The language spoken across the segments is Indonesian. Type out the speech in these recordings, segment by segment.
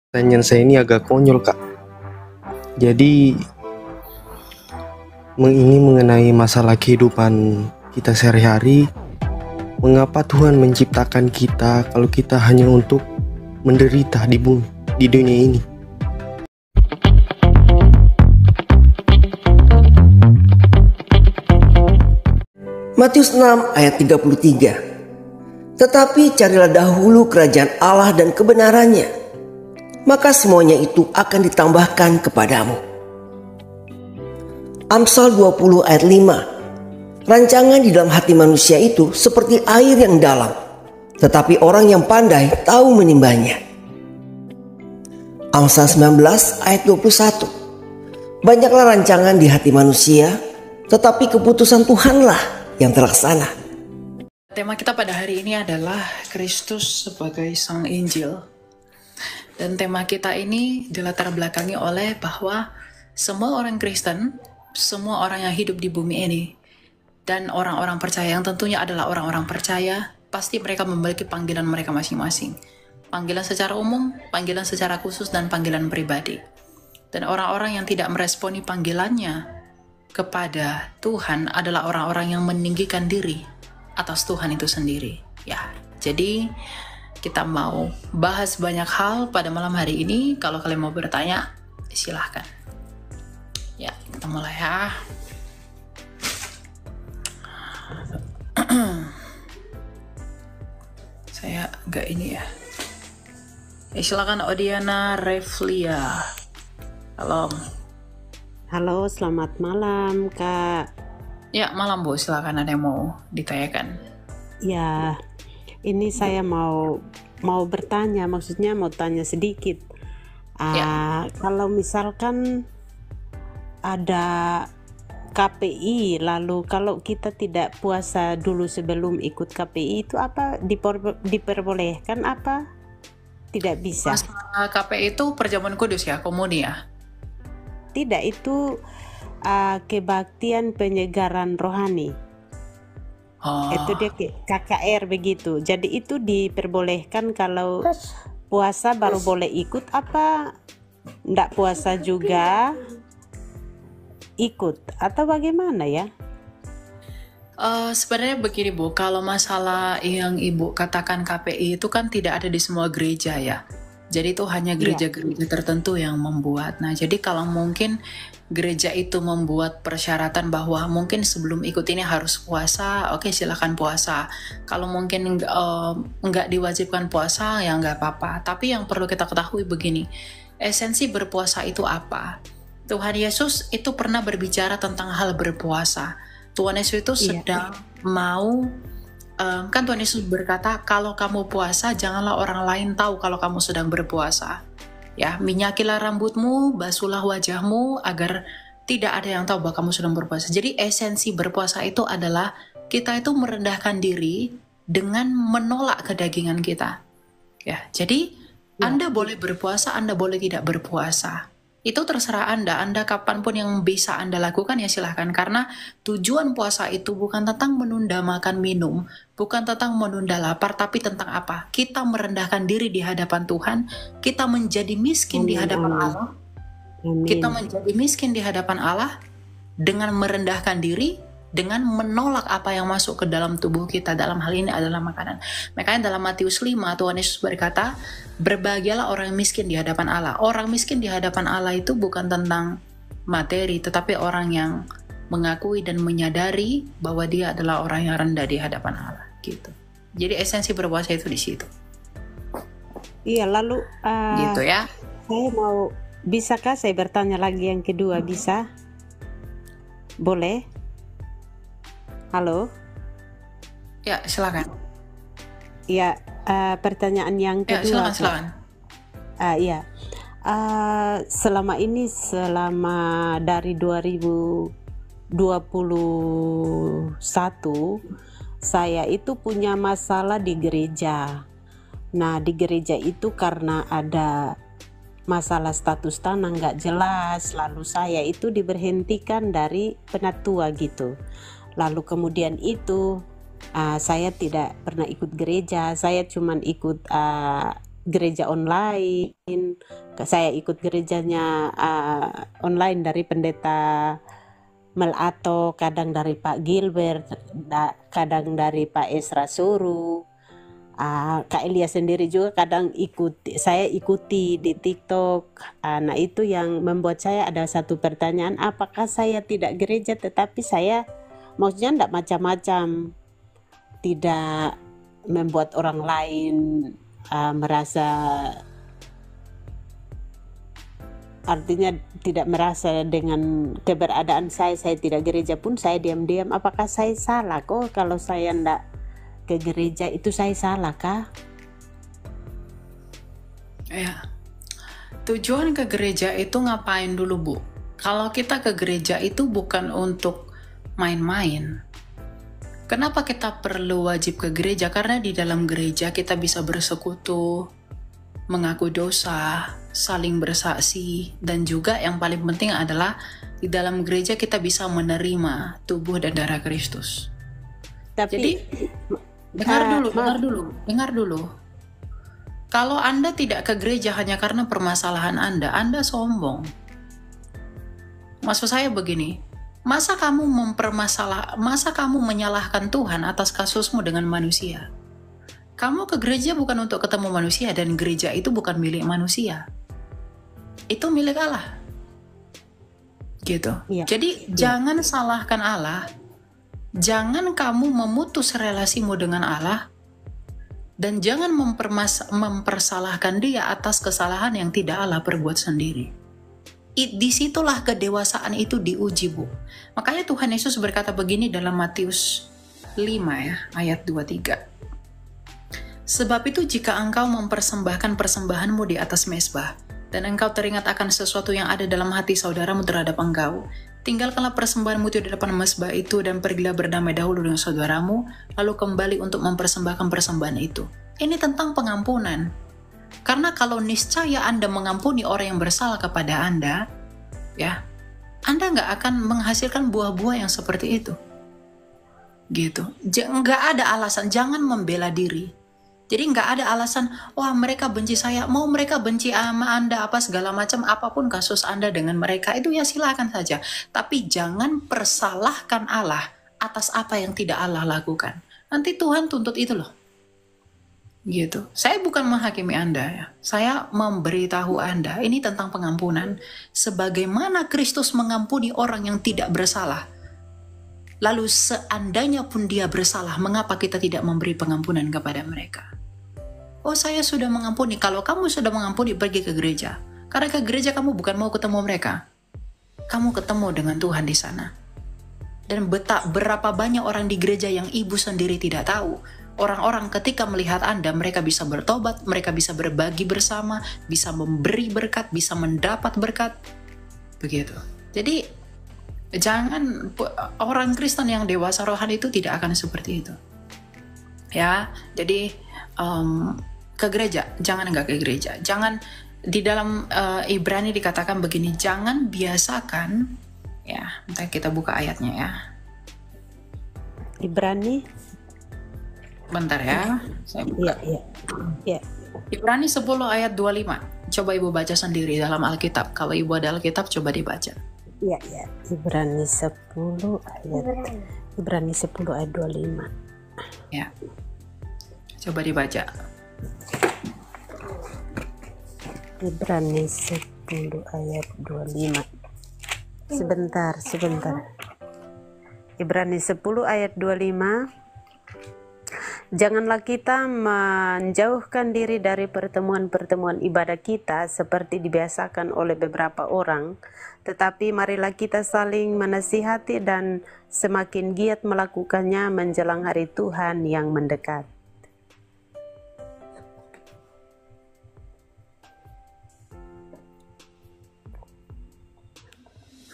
Pertanyaan saya ini agak konyol, Kak. Jadi ini mengenai masalah kehidupan kita sehari-hari. Mengapa Tuhan menciptakan kita kalau kita hanya untuk menderita di bumi, di dunia ini? Matius 6 ayat 33. Tetapi carilah dahulu kerajaan Allah dan kebenarannya, maka semuanya itu akan ditambahkan kepadamu. Amsal 20 ayat 5. Rancangan di dalam hati manusia itu seperti air yang dalam, tetapi orang yang pandai tahu menimbanya. Amsal 19 ayat 21. Banyaklah rancangan di hati manusia, tetapi keputusan Tuhanlah yang terlaksana. Tema kita pada hari ini adalah Kristus sebagai Sang Injil. Dan tema kita ini dilatar belakangi oleh bahwa semua orang Kristen, semua orang yang hidup di bumi ini, dan orang-orang percaya yang tentunya adalah orang-orang percaya, pasti mereka memiliki panggilan mereka masing-masing. Panggilan secara umum, panggilan secara khusus, dan panggilan pribadi. Dan orang-orang yang tidak meresponi panggilannya kepada Tuhan adalah orang-orang yang meninggikan diri atas Tuhan itu sendiri. Ya, jadi kita mau bahas banyak hal pada malam hari ini. Kalau kalian mau bertanya, silahkan. Ya, kita mulai ya. Saya agak ini ya. Silakan Odiana Reflia. Halo. Halo, selamat malam, Kak. Ya, malam Bu. Silakan, ada yang mau ditanyakan. Ya, ini saya mau bertanya, maksudnya mau tanya sedikit. Kalau misalkan ada KPI, lalu kalau kita tidak puasa dulu sebelum ikut KPI, itu apa diperbolehkan apa tidak bisa? KPI itu perjamuan kudus ya, komuni ya? Tidak, itu kebaktian penyegaran rohani. Itu dia KKR begitu. Jadi itu diperbolehkan kalau puasa baru boleh ikut, apa enggak puasa juga ikut atau bagaimana ya? Sebenarnya begini Bu, kalau masalah yang Ibu katakan KPI itu kan tidak ada di semua gereja ya. Jadi itu hanya gereja-gereja tertentu yang membuat. Nah, jadi kalau mungkin gereja itu membuat persyaratan bahwa mungkin sebelum ikut ini harus puasa, oke, silakan puasa. Kalau mungkin nggak diwajibkan puasa, ya nggak apa-apa. Tapi yang perlu kita ketahui begini, esensi berpuasa itu apa? Tuhan Yesus itu pernah berbicara tentang hal berpuasa. Tuhan Yesus itu sedang mau, kan Tuhan Yesus berkata, kalau kamu puasa, janganlah orang lain tahu kalau kamu sedang berpuasa. Ya, minyakilah rambutmu, basuhlah wajahmu, agar tidak ada yang tahu bahwa kamu sedang berpuasa. Jadi esensi berpuasa itu adalah kita itu merendahkan diri dengan menolak kedagingan kita. Ya, jadi Anda boleh berpuasa, Anda boleh tidak berpuasa. Itu terserah Anda kapanpun yang bisa Anda lakukan ya silahkan. Karena tujuan puasa itu bukan tentang menunda makan minum, bukan tentang menunda lapar, tapi tentang apa? Kita merendahkan diri di hadapan Tuhan, kita menjadi miskin di hadapan Allah. Kita menjadi miskin di hadapan Allah dengan merendahkan diri, dengan menolak apa yang masuk ke dalam tubuh kita, dalam hal ini adalah makanan. Makanya dalam Matius 5 Tuhan Yesus berkata, berbahagialah orang miskin di hadapan Allah. Orang miskin di hadapan Allah itu bukan tentang materi, tetapi orang yang mengakui dan menyadari bahwa dia adalah orang yang rendah di hadapan Allah gitu. Jadi esensi berpuasa itu di situ. Iya, lalu gitu ya. Saya mau, bisakah saya bertanya lagi yang kedua, bisa? Boleh? Halo? Ya, silakan. Ya, pertanyaan yang kedua. Ya, silakan. Selama ini, selama dari 2021, saya itu punya masalah di gereja. Nah, di gereja itu karena ada masalah status tanah nggak jelas, lalu saya itu diberhentikan dari penatua gitu. Lalu kemudian itu saya tidak pernah ikut gereja, saya cuman ikut gereja online. Saya ikut gerejanya online dari pendeta Melato, kadang dari Pak Gilbert, kadang dari Pak Esra Suru. Kak Elia sendiri juga kadang saya ikuti di TikTok. Nah itu yang membuat saya ada satu pertanyaan, apakah saya tidak gereja tetapi saya maksudnya tidak macam-macam, tidak membuat orang lain merasa, artinya tidak merasa dengan keberadaan saya tidak gereja pun saya diam-diam. Apakah saya salah kok kalau saya tidak ke gereja, itu saya salah kah? Ya, tujuan ke gereja itu ngapain dulu, Bu? Kalau kita ke gereja itu bukan untuk main-main. Kenapa kita perlu wajib ke gereja? Karena di dalam gereja kita bisa bersekutu, mengaku dosa, saling bersaksi, dan juga yang paling penting adalah di dalam gereja kita bisa menerima tubuh dan darah Kristus. Tapi Jadi dengar dulu. Kalau Anda tidak ke gereja hanya karena permasalahan Anda sombong. Maksud saya begini, masa kamu menyalahkan Tuhan atas kasusmu dengan manusia? Kamu ke gereja bukan untuk ketemu manusia, dan gereja itu bukan milik manusia. Itu milik Allah. Gitu. Iya. Jadi jangan salahkan Allah. Jangan kamu memutus relasimu dengan Allah, dan jangan mempersalahkan dia atas kesalahan yang tidak Allah perbuat sendiri. Disitulah kedewasaan itu diuji, Bu. Makanya Tuhan Yesus berkata begini dalam Matius 5 ya, ayat 23. Sebab itu jika engkau mempersembahkan persembahanmu di atas mezbah, dan engkau teringat akan sesuatu yang ada dalam hati saudaramu terhadap engkau, tinggalkanlah persembahanmu itu di depan mezbah itu, dan pergilah berdamai dahulu dengan saudaramu, lalu kembali untuk mempersembahkan persembahan itu. Ini tentang pengampunan. Karena kalau niscaya Anda mengampuni orang yang bersalah kepada Anda, ya, Anda nggak akan menghasilkan buah-buah yang seperti itu. Gitu. Nggak ada alasan, jangan membela diri. Jadi nggak ada alasan, wah mereka benci saya, mau mereka benci sama Anda apa segala macam, apapun kasus Anda dengan mereka, itu ya silakan saja. Tapi jangan persalahkan Allah atas apa yang tidak Allah lakukan. Nanti Tuhan tuntut itu loh. Gitu. Saya bukan menghakimi Anda ya. Saya memberitahu Anda, ini tentang pengampunan. Sebagaimana Kristus mengampuni orang yang tidak bersalah. Lalu seandainya pun dia bersalah, mengapa kita tidak memberi pengampunan kepada mereka? Oh, saya sudah mengampuni. Kalau kamu sudah mengampuni, pergi ke gereja. Karena ke gereja kamu bukan mau ketemu mereka. Kamu ketemu dengan Tuhan di sana. Dan berapa banyak orang di gereja yang ibu sendiri tidak tahu. Orang-orang ketika melihat Anda, mereka bisa bertobat, mereka bisa berbagi bersama, bisa memberi berkat, bisa mendapat berkat. Begitu. Jadi, jangan, orang Kristen yang dewasa rohani itu tidak akan seperti itu. Ya, jadi ke gereja, jangan nggak ke gereja. Jangan, di dalam Ibrani dikatakan begini, jangan biasakan, ya, nanti kita buka ayatnya ya. Ibrani, bentar ya, saya buka. Iya. Ibrani 10 ayat 25. Coba Ibu baca sendiri dalam Alkitab. Kalau Ibu ada Alkitab, coba dibaca. Iya. Ibrani 10 ayat 25. Ya. Coba dibaca. Ibrani 10 ayat 25. Sebentar. Ibrani 10 ayat 25. Janganlah kita menjauhkan diri dari pertemuan-pertemuan ibadah kita seperti dibiasakan oleh beberapa orang, tetapi marilah kita saling menasihati dan semakin giat melakukannya menjelang hari Tuhan yang mendekat.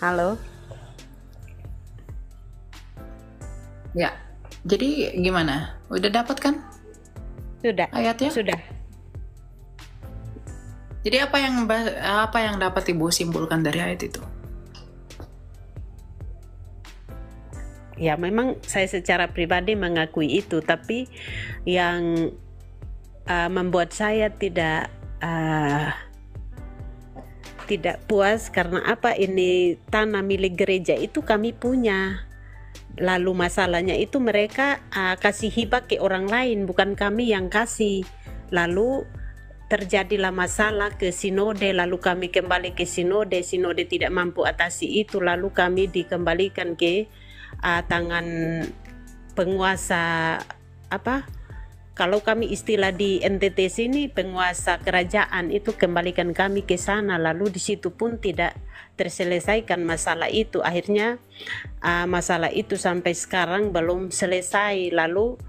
Halo? Ya. Jadi gimana? Udah dapat kan? Sudah. Ayatnya? Sudah. Jadi apa yang dapat Ibu simpulkan dari ayat itu? Ya, memang saya secara pribadi mengakui itu, tapi yang membuat saya tidak puas karena apa, ini tanah milik gereja itu kami punya. Lalu masalahnya itu mereka kasih hibah ke orang lain, bukan kami yang kasih. Lalu terjadilah masalah ke sinode, lalu kami kembali ke sinode tidak mampu atasi itu, lalu kami dikembalikan ke tangan penguasa kalau kami istilah di NTT sini penguasa kerajaan, itu kembalikan kami ke sana. Lalu di situ pun tidak terselesaikan masalah itu. Akhirnya masalah itu sampai sekarang belum selesai. Lalu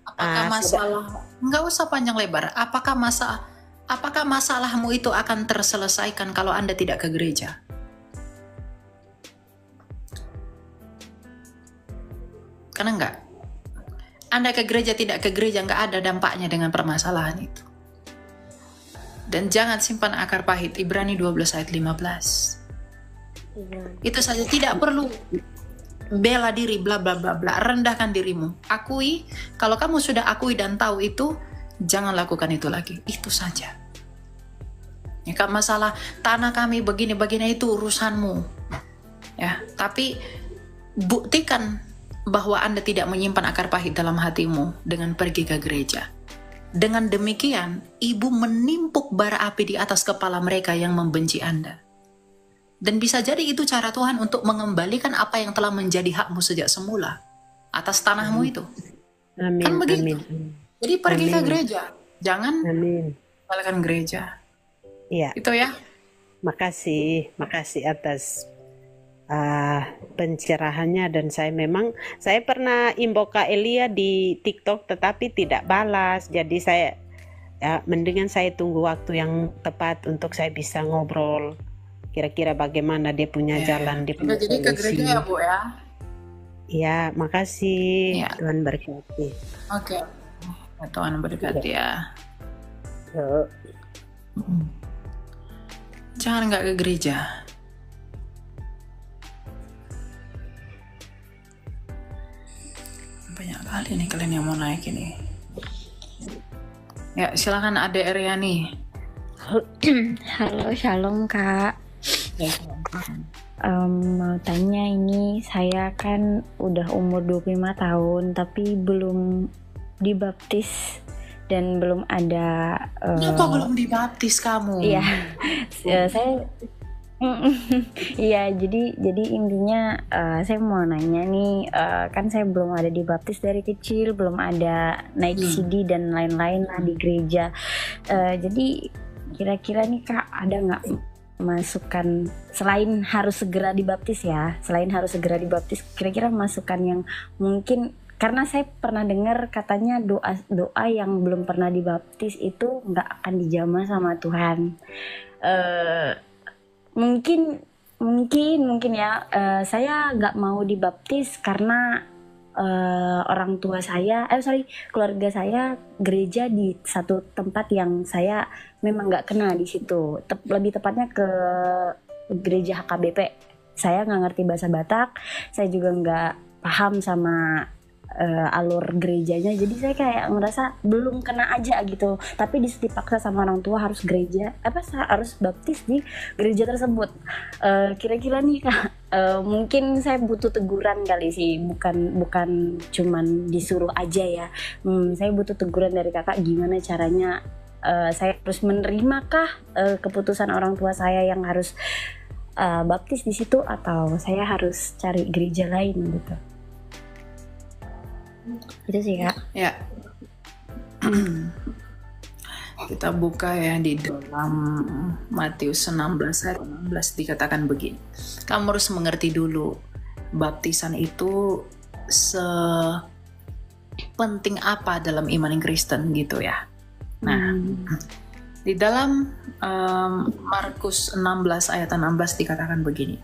apakah masalah nggak usah panjang lebar, apakah masalahmu itu akan terselesaikan kalau Anda tidak ke gereja? Karena enggak, Anda ke gereja tidak ke gereja nggak ada dampaknya dengan permasalahan itu. Dan jangan simpan akar pahit, Ibrani 12 ayat 15. Itu saja, tidak perlu bela diri bla bla bla bla, rendahkan dirimu, akui. Kalau kamu sudah akui dan tahu itu, jangan lakukan itu lagi, itu saja. Ya, kan masalah tanah kami begini-begini itu urusanmu. Ya, tapi buktikan bahwa Anda tidak menyimpan akar pahit dalam hatimu dengan pergi ke gereja. Dengan demikian, ibu menimpuk bara api di atas kepala mereka yang membenci Anda. Dan bisa jadi itu cara Tuhan untuk mengembalikan apa yang telah menjadi hakmu sejak semula atas tanahmu itu. Amin. Kan begitu. Amin. Jadi pergi Amin. ke gereja, jangan Amin. tinggalkan gereja. Iya. Itu ya. Makasih atas pencerahannya. Dan saya pernah inbox Kak Elia di TikTok tetapi tidak balas. Jadi saya mendingan saya tunggu waktu yang tepat untuk saya bisa ngobrol. Kira-kira bagaimana dia punya jalan, dia punya jadi ke gereja ya Bu ya. Iya, makasih. Ya. Tuhan berkati. Oke. Tuhan berkati ya. Jangan nggak ke gereja. Banyak kali nih kalian yang mau naik ini. Ya, silakan Ade Eryani. Halo, shalom Kak. Mau tanya, ini saya kan udah umur 25 tahun tapi belum dibaptis dan belum ada. Kenapa belum dibaptis kamu? Iya, saya. Iya, jadi intinya saya mau nanya nih, kan saya belum ada dibaptis dari kecil, belum ada naik CD dan lain-lain lah di gereja. Jadi kira-kira nih Kak, ada nggak masukan selain harus segera dibaptis ya? Selain harus segera dibaptis, kira-kira masukan yang mungkin, karena saya pernah dengar katanya doa yang belum pernah dibaptis itu nggak akan dijamah sama Tuhan. Mungkin ya, saya nggak mau dibaptis karena orang tua saya, keluarga saya gereja di satu tempat yang saya memang nggak kenal di situ. Lebih tepatnya ke gereja HKBP. Saya nggak ngerti bahasa Batak, saya juga nggak paham sama alur gerejanya, jadi saya kayak ngerasa belum kena aja gitu. Tapi dipaksa sama orang tua harus harus baptis di gereja tersebut. Kira-kira nih Kak, mungkin saya butuh teguran kali sih, bukan cuman disuruh aja ya. Saya butuh teguran dari Kakak, gimana caranya saya harus menerimakah keputusan orang tua saya yang harus baptis di situ, atau saya harus cari gereja lain gitu. Itu sih Kak. Ya. Kita buka ya di dalam Matius 16 ayat 16, dikatakan begini. Kamu harus mengerti dulu, baptisan itu sepenting apa dalam iman Kristen gitu ya. Nah, di dalam Markus 16 ayat 16 dikatakan begini.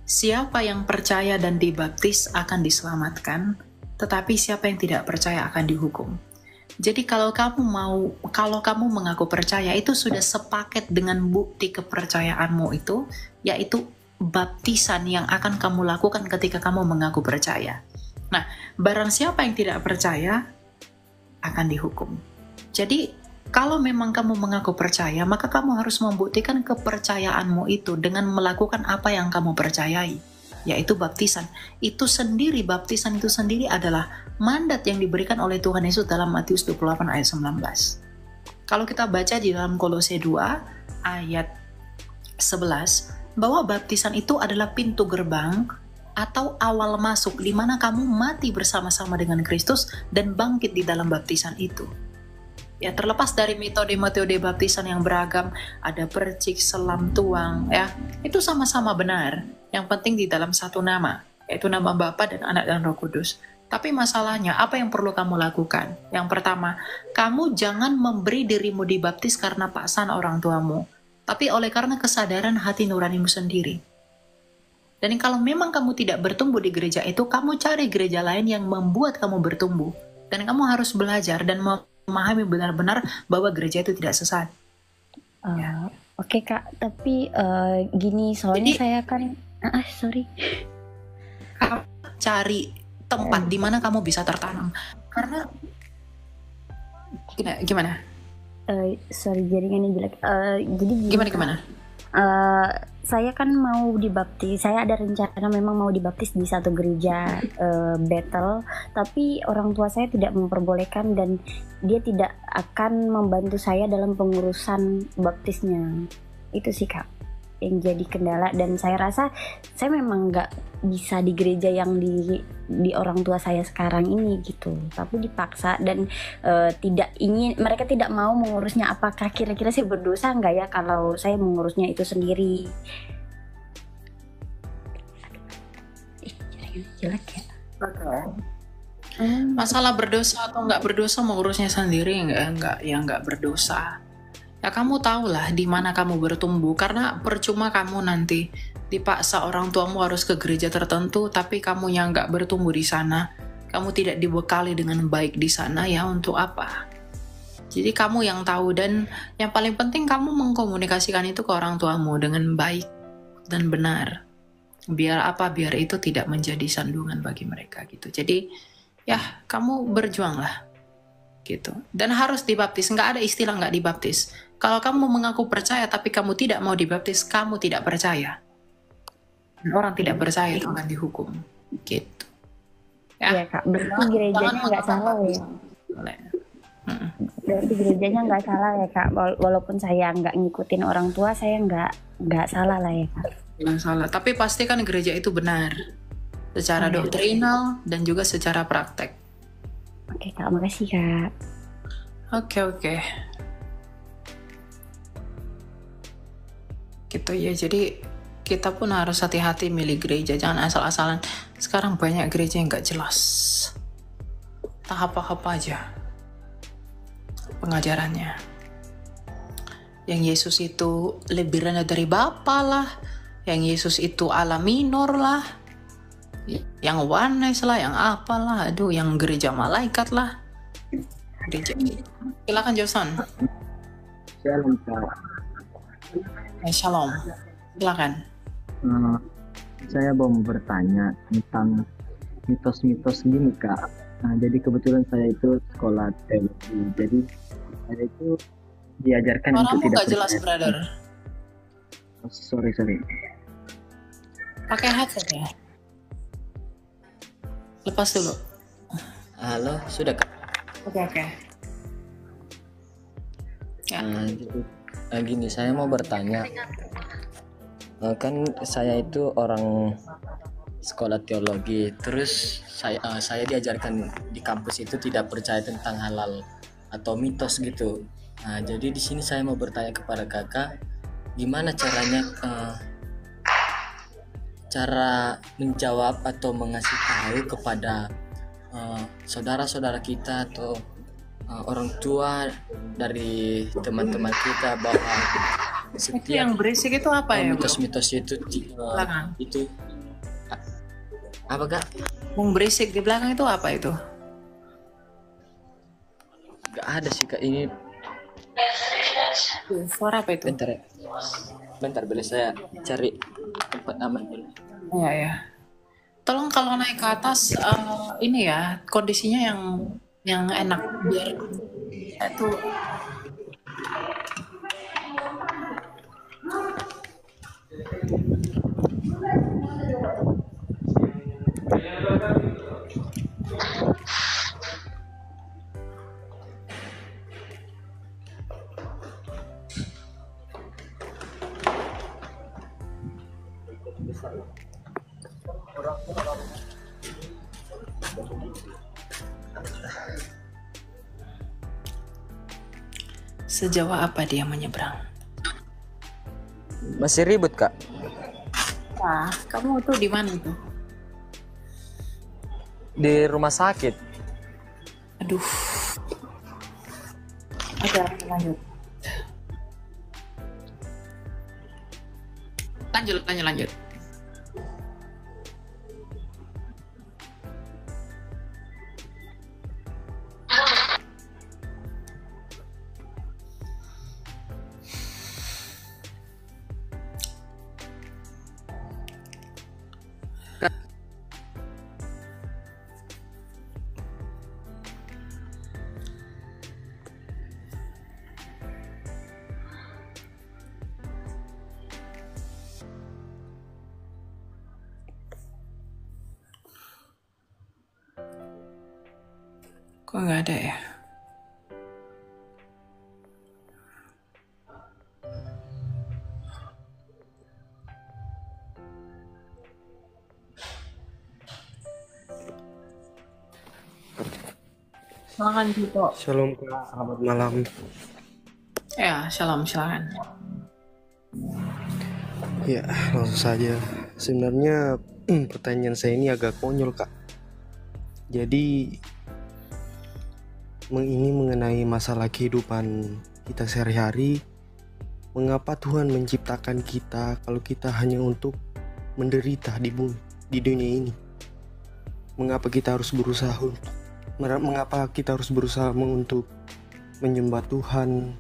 Siapa yang percaya dan dibaptis akan diselamatkan, tetapi siapa yang tidak percaya akan dihukum. Jadi kalau kamu mengaku percaya, itu sudah sepaket dengan bukti kepercayaanmu itu, yaitu baptisan yang akan kamu lakukan ketika kamu mengaku percaya. Nah, barang siapa yang tidak percaya akan dihukum. Jadi Kalau memang kamu mengaku percaya, maka kamu harus membuktikan kepercayaanmu itu dengan melakukan apa yang kamu percayai, yaitu baptisan. Baptisan itu sendiri adalah mandat yang diberikan oleh Tuhan Yesus dalam Matius 28 ayat 19. Kalau kita baca di dalam Kolose 2 ayat 11, bahwa baptisan itu adalah pintu gerbang atau awal masuk di mana kamu mati bersama-sama dengan Kristus dan bangkit di dalam baptisan itu. Ya, terlepas dari metode baptisan yang beragam, ada percik, selam, tuang, ya, itu sama-sama benar. Yang penting di dalam satu nama, yaitu nama Bapa dan Anak dan Roh Kudus. Tapi masalahnya, apa yang perlu kamu lakukan? Yang pertama, kamu jangan memberi dirimu dibaptis karena paksaan orang tuamu, tapi oleh karena kesadaran hati nuranimu sendiri. Dan kalau memang kamu tidak bertumbuh di gereja itu, kamu cari gereja lain yang membuat kamu bertumbuh. Dan kamu harus belajar dan memahami benar-benar bahwa gereja itu tidak sesat. Oke Kak, tapi gini, soalnya saya kan... sorry. Kamu cari tempat di mana kamu bisa tertanam. Karena... Gimana? Sorry, jaringannya jelek. Jadi gimana? Saya kan mau dibaptis, saya ada rencana memang mau dibaptis di satu gereja Bethel, tapi orang tua saya tidak memperbolehkan dan dia tidak akan membantu saya dalam pengurusan baptisnya. Itu sih Kak yang jadi kendala, dan saya rasa saya memang nggak bisa di gereja yang di orang tua saya sekarang ini gitu, tapi dipaksa dan mereka tidak mau mengurusnya. Apakah kira-kira saya berdosa nggak ya kalau saya mengurusnya itu sendiri? Jelek ya. Masalah berdosa atau nggak berdosa, mengurusnya sendiri nggak berdosa. Ya kamu tahulah di mana kamu bertumbuh, karena percuma kamu nanti dipaksa orang tuamu harus ke gereja tertentu, tapi kamu yang nggak bertumbuh di sana, kamu tidak dibekali dengan baik di sana, ya untuk apa? Jadi kamu yang tahu, dan yang paling penting kamu mengkomunikasikan itu ke orang tuamu dengan baik dan benar. Biar apa? Biar itu tidak menjadi sandungan bagi mereka gitu. Jadi ya kamu berjuanglah gitu. Dan harus dibaptis, nggak ada istilah nggak dibaptis. Kalau kamu mengaku percaya tapi kamu tidak mau dibaptis, kamu tidak percaya. Orang tidak percaya itu akan dihukum gitu. Ya Kak, berarti gerejanya nggak salah ya. Berarti gerejanya nggak salah ya Kak. Walaupun saya nggak ngikutin orang tua, saya nggak salah lah ya Kak. Nggak salah, tapi pastikan gereja itu benar secara doktrinal dan juga secara praktek. Oke Kak, makasih Kak. Oke. Gitu ya, jadi kita pun harus hati-hati milih gereja, jangan asal-asalan. Sekarang banyak gereja yang nggak jelas, tahap-tahap aja pengajarannya. Yang Yesus itu lebih rendah dari Bapa lah, yang Yesus itu ala minor lah, yang oneness lah, yang apalah, yang gereja malaikat lah. Gereja. Silakan Johnson. Shalom Kak. Shalom. Silakan. Saya mau bertanya tentang mitos-mitos gini Kak. Nah, jadi kebetulan saya itu sekolah teologi. Jadi saya itu diajarkan untuk tidak gak jelas, brother. Sorry. Pakai headset ya. Lepas dulu. Halo, sudah Kak? Oke. Ya. Jadi gini, saya mau bertanya. Kan saya itu orang sekolah teologi, terus saya diajarkan di kampus itu tidak percaya tentang halal atau mitos gitu. Nah, jadi di sini saya mau bertanya kepada Kakak, gimana caranya cara menjawab atau mengasih tahu kepada saudara-saudara kita atau orang tua dari teman-teman kita bahwa setiap itu yang berisik itu apa ya? Mitos-mitos itu itu apa Kak? Yang berisik di belakang itu apa itu? Gak ada sih Kak, ini suara apa itu? Bentar boleh saya cari tempat aman dulu. Ya. Tolong kalau naik ke atas ini ya kondisinya yang enak biar itu Sejauh apa dia menyeberang? Masih ribut, Kak. Wah, kamu tuh di mana tuh? Di rumah sakit. Aduh. Oke, lanjut. Lanjut. Kok nggak ada ya? Silakan Tito. Shalom Kak, selamat malam. Ya, shalom, silakan. Ya, langsung saja. Sebenarnya pertanyaan saya ini agak konyol Kak. Jadi ini mengenai masalah kehidupan kita sehari-hari. Mengapa Tuhan menciptakan kita kalau kita hanya untuk menderita di bumi, di dunia ini? Mengapa kita harus berusaha untuk menyembah Tuhan,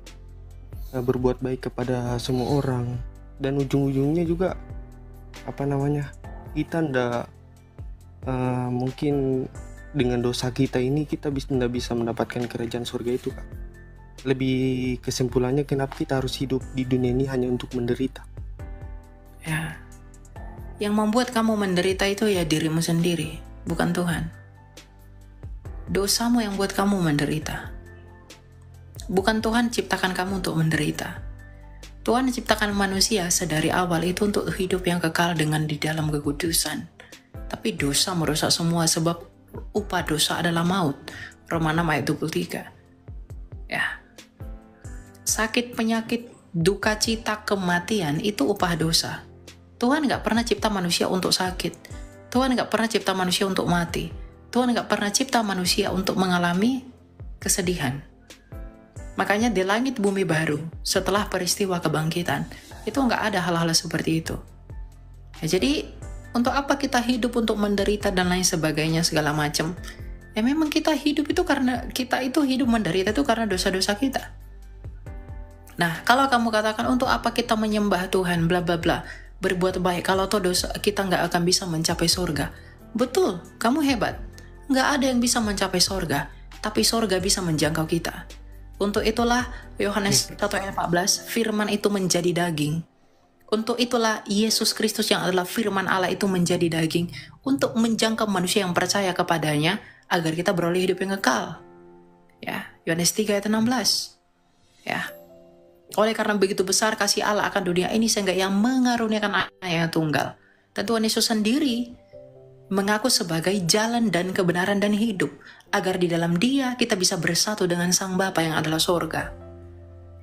berbuat baik kepada semua orang, dan ujung-ujungnya juga kita ndak mungkin dengan dosa kita ini kita ndak bisa mendapatkan kerajaan surga itu Kak. Lebih kesimpulannya, kenapa kita harus hidup di dunia ini hanya untuk menderita? Ya, yang membuat kamu menderita itu ya dirimu sendiri, bukan Tuhan. Dosamu yang buat kamu menderita. Bukan Tuhan ciptakan kamu untuk menderita. Tuhan ciptakan manusia sedari awal itu untuk hidup yang kekal dengan di dalam kekudusan. Tapi dosa merusak semua, sebab upah dosa adalah maut. Roma 6 ayat 23. Ya. Sakit, penyakit, duka cita, kematian itu upah dosa. Tuhan gak pernah cipta manusia untuk sakit. Tuhan gak pernah cipta manusia untuk mati. Tuhan gak pernah cipta manusia untuk mengalami kesedihan. Makanya di langit bumi baru, setelah peristiwa kebangkitan, itu gak ada hal-hal seperti itu. Ya, jadi, untuk apa kita hidup untuk menderita dan lain sebagainya segala macam? Ya memang kita hidup itu karena kita itu hidup menderita itu karena dosa-dosa kita. Nah, kalau kamu katakan untuk apa kita menyembah Tuhan, bla bla bla, berbuat baik, kalau toh dosa kita nggak akan bisa mencapai surga. Betul, kamu hebat. Nggak ada yang bisa mencapai surga, tapi surga bisa menjangkau kita. Untuk itulah Yohanes 1 ayat 14, firman itu menjadi daging. Untuk itulah Yesus Kristus yang adalah firman Allah itu menjadi daging untuk menjangkau manusia yang percaya kepadanya agar kita beroleh hidup yang kekal. Ya, Yohanes 3 ayat 16. Ya. Oleh karena begitu besar kasih Allah akan dunia ini sehingga yang mengaruniakan anaknya yang tunggal. Dan Tuhan Yesus sendiri mengaku sebagai jalan dan kebenaran dan hidup, agar di dalam Dia kita bisa bersatu dengan Sang Bapa yang adalah surga.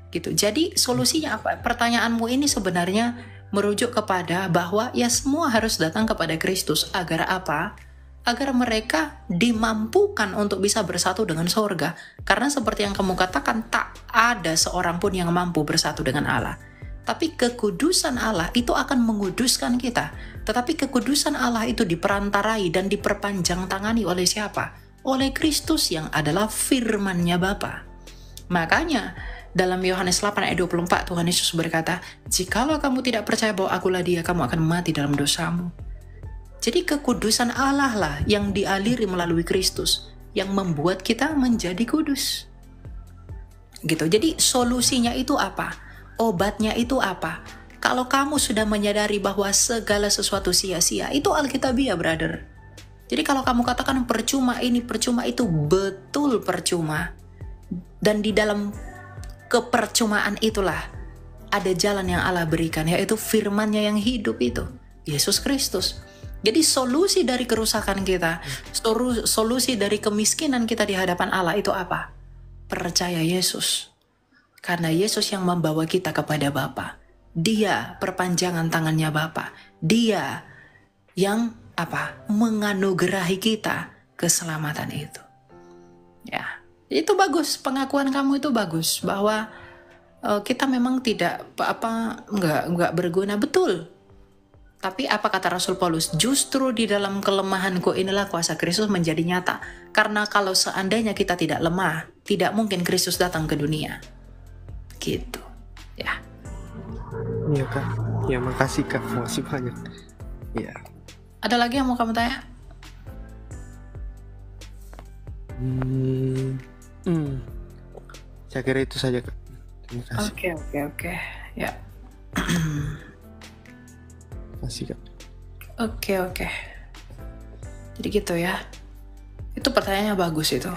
Gitu. Jadi solusinya apa? Pertanyaanmu ini sebenarnya merujuk kepada bahwa ya semua harus datang kepada Kristus. Agar apa? Agar mereka dimampukan untuk bisa bersatu dengan surga. Karena seperti yang kamu katakan, tak ada seorang pun yang mampu bersatu dengan Allah. Tapi kekudusan Allah itu akan menguduskan kita. Tetapi kekudusan Allah itu diperantarai dan diperpanjang tangani oleh siapa? Oleh Kristus yang adalah firman-Nya Bapa. Makanya dalam Yohanes 8 ayat 24 Tuhan Yesus berkata, "Jikalau kamu tidak percaya bahwa akulah Dia, kamu akan mati dalam dosamu." Jadi kekudusan Allah lah yang dialiri melalui Kristus yang membuat kita menjadi kudus. Gitu. Jadi solusinya itu apa? Obatnya itu apa? Kalau kamu sudah menyadari bahwa segala sesuatu sia-sia, itu alkitabiah, brother. Jadi kalau kamu katakan percuma ini, percuma itu, betul percuma. Dan di dalam kepercumaan itulah ada jalan yang Allah berikan, yaitu firman-Nya yang hidup itu, Yesus Kristus. Jadi solusi dari kerusakan kita, solusi dari kemiskinan kita di hadapan Allah itu apa? Percaya Yesus. Karena Yesus yang membawa kita kepada Bapa. Dia perpanjangan tangannya Bapa. Dia yang menganugerahi kita keselamatan itu. Ya, itu bagus. Pengakuan kamu itu bagus bahwa kita memang tidak nggak berguna, betul. Tapi apa kata Rasul Paulus? Justru di dalam kelemahanku inilah kuasa Kristus menjadi nyata. Karena kalau seandainya kita tidak lemah, tidak mungkin Kristus datang ke dunia. Gitu. Ya. Iya Kak. Ya makasih Kak. Makasih banyak. Ya. Ada lagi yang mau kamu tanya? Saya kira itu saja Kak. Terima kasih. Oke. Ya. Terima kasih Kak. Oke. Jadi gitu ya. Itu pertanyaannya bagus itu.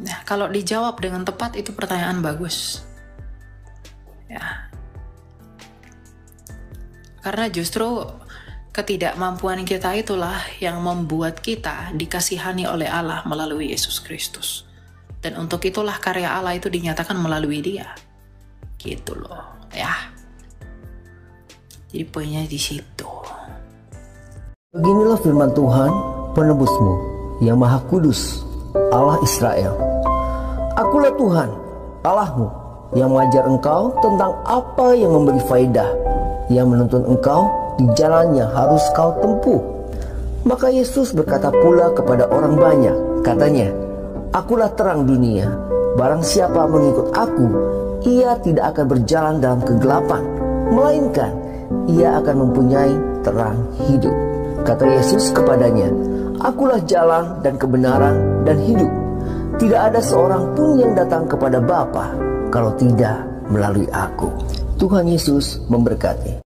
Nah, kalau dijawab dengan tepat itu pertanyaan bagus. Ya. Karena justru ketidakmampuan kita itulah yang membuat kita dikasihani oleh Allah melalui Yesus Kristus. Dan untuk itulah karya Allah itu dinyatakan melalui Dia. Gitu loh, ya. Jadi poinnya di situ. Beginilah firman Tuhan, penebusmu, yang Maha Kudus, Allah Israel. Akulah Tuhan, Allahmu, yang mengajar engkau tentang apa yang memberi faedah, yang menuntun engkau di jalan yang harus kau tempuh. Maka Yesus berkata pula kepada orang banyak, katanya, Akulah terang dunia, barang siapa mengikut aku, ia tidak akan berjalan dalam kegelapan, melainkan ia akan mempunyai terang hidup. Kata Yesus kepadanya, Akulah jalan dan kebenaran dan hidup. Tidak ada seorang pun yang datang kepada Bapa kalau tidak melalui aku. Tuhan Yesus memberkati.